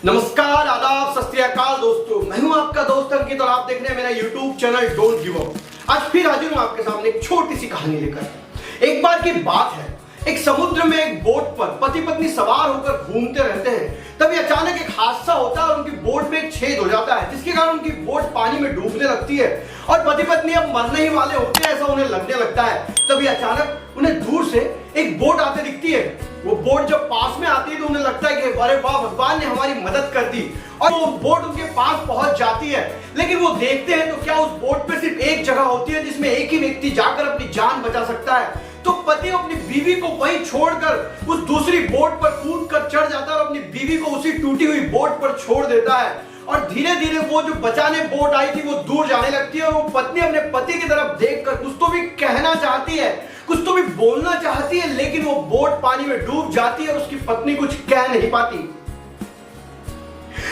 नमस्कार, आदाब, सत श्री अकाल दोस्तों। मैं हूं आपका दोस्त अंकित और आप देख रहे हैं मेरा YouTube channel don't give up. आज फिर हाजिर हूं आपके सामने एक छोटी सी कहानी लेकर। एक बार की बात है, एक समुद्र में एक बोट पर पति पत्नी सवार होकर घूमते रहते हैं। तभी अचानक एक हादसा होता है और उनकी बोट में एक छेद हो जाता है, जिसके कारण उनकी बोट पानी में डूबने लगती है और पति पत्नी अब मरने ही वाले होते हैं, ऐसा उन्हें लगने लगता है। तभी अचानक उन्हें दूर से एक बोट आते दिखती है। वो बोट जब पास में आती है तो उन्हें लगता है कि अरे वाह, भगवान ने हमारी मदद कर दी, और वो बोट उनके पास पहुंच जाती है। लेकिन वो देखते हैं तो क्या उस बोट पे सिर्फ एक जगह होती है जिसमें एक ही व्यक्ति जाकर अपनी जान बचा सकता है। तो पति अपनी बीवी को वहीं छोड़कर उस दूसरी बोट पर कूद कर चढ़ जाता है और अपनी बीवी को उसी टूटी हुई बोट पर छोड़ देता है। और धीरे धीरे वो जो बचाने बोट आई थी वो दूर जाने लगती है और वो पत्नी अपने पति की तरफ देखकर कुछ तो भी कहना चाहती है, कुछ तो भी बोलना चाहती है, लेकिन वो बोट पानी में डूब जाती है और उसकी पत्नी कुछ कह नहीं पाती।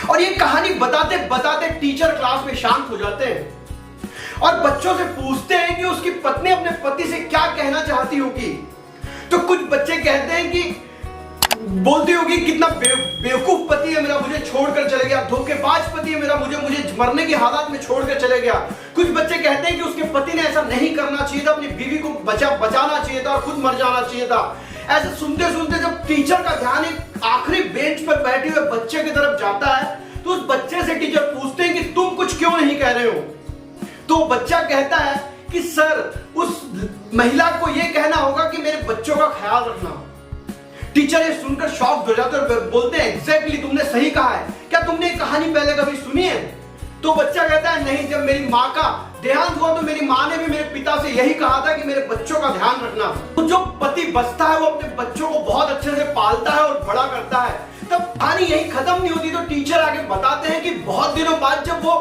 और ये कहानी बताते बताते टीचर क्लास में शांत हो जाते हैं और बच्चों से पूछते हैं कि उसकी पत्नी अपने पति से क्या कहना चाहती होगी। तो कुछ बच्चे कहते हैं कि बोलती होगी कितना बेवकूफ पति है मेरा, मुझे छोड़कर चले गया, धोखेबाज पति है मेरा, मुझे मरने की हालत में छोड़कर चले गया। कुछ बच्चे कहते हैं कि उसके पति ने ऐसा नहीं करना चाहिए था, अपनी बीवी को बचाना चाहिए था और खुद मर जाना चाहिए था। ऐसे सुनते सुनते जब टीचर का ध्यान एक आखिरी बेंच पर बैठे हुए बच्चे की तरफ जाता है तो उस बच्चे से टीचर पूछते हैं कि तुम कुछ क्यों नहीं कह रहे हो। तो बच्चा कहता है कि सर, उस महिला को यह कहना होगा कि मेरे बच्चों का ख्याल रखना। टीचर ये सुनकर शॉक्ड हो जाते हैं और बोलते हैं एग्जैक्टली तुमने सही कहा है, क्या तुमने ये कहानी पहले कभी सुनी है। तो बच्चा कहता है नहीं, जब मेरी माँ का देहांत हुआ तो मेरी माँ ने भी मेरे पिता से यही कहा था कि मेरे बच्चों का ध्यान रखना। तो जो पति बचता है वो अपने बच्चों को बहुत अच्छे से पालता है और बड़ा करता है। तब कहानी यही खत्म नहीं होती तो टीचर आगे बताते हैं कि बहुत दिनों बाद जब वो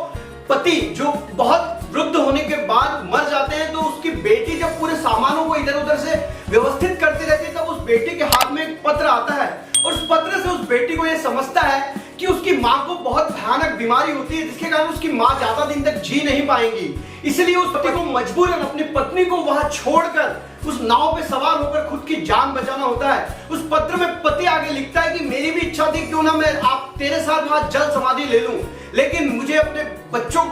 पति जो बहुत वृद्ध होने के बाद मर जाते हैं तो उसकी बेटी जब पूरे सामानों को इधर उधर से व्यवस्थित करती रहती है तब उस बेटी के हाथ में एक पत्र आता है और उस पत्र से उस बेटी को यह समझता है कि उसकी माँ को बहुत भयानक बीमारी होती है जिसके कारण उसकी माँ ज्यादा दिन तक जी नहीं पाएंगी। इसलिए उस पति को मजबूरन अपनी पत्नी को वहां छोड़कर उस नाव पे सवार होकर खुद की जान बचाना होता है। उस पत्र में पति आगे लिखता है कि मेरी भी इच्छा थी क्यों ना मैं आप तेरे साथ वहां जल समाधि ले लूं, लेकिन मुझे अपने बच्चों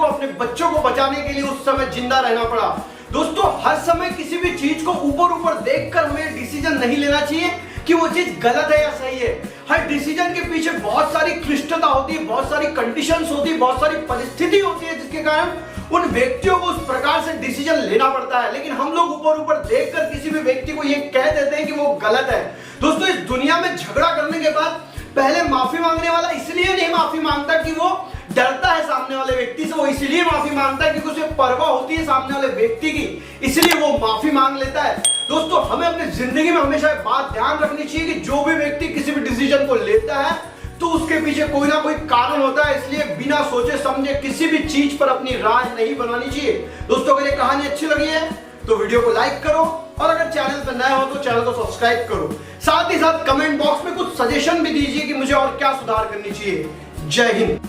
को बचाने के लिए उस समय जिंदा रहना पड़ा। दोस्तों, हर समय किसी भी चीज को ऊपर देखकर हमें डिसीजन नहीं लेना चाहिए कि वो चीज गलत है या सही है। हर डिसीजन के पीछे बहुत सारी क्लिष्टता होती है, बहुत सारी कंडीशंस होती है, बहुत सारी परिस्थिति होती है जिसके कारण उन व्यक्तियों को उस प्रकार से डिसीजन लेना पड़ता है। लेकिन हम लोग ऊपर देखकर किसी भी व्यक्ति को ये कह देते हैं कि वो गलत है। दोस्तों, इस दुनिया में झगड़ा करने के बाद पहले माफी मांगने वाला इसलिए नहीं माफी मांगता कि वो डरता है सामने वाले व्यक्ति से, वो इसलिए माफी मांगता है क्योंकि उसे परवाह होती है सामने वाले व्यक्ति की, इसलिए वो माफी मांग लेता है। दोस्तों, हमें अपनी जिंदगी में हमेशा एक बात ध्यान रखनी चाहिए कि जो भी व्यक्ति किसी भी डिसीजन को लेता है तो उसके पीछे कोई ना कोई कारण होता है, इसलिए बिना सोचे समझे किसी भी चीज पर अपनी राय नहीं बनानी चाहिए। दोस्तों, अगर ये कहानी अच्छी लगी है तो वीडियो को लाइक करो और अगर चैनल पर नए हो तो चैनल को सब्सक्राइब करो। साथ ही साथ कमेंट बॉक्स में कुछ सजेशन भी दीजिए कि मुझे और क्या सुधार करनी चाहिए। जय हिंद।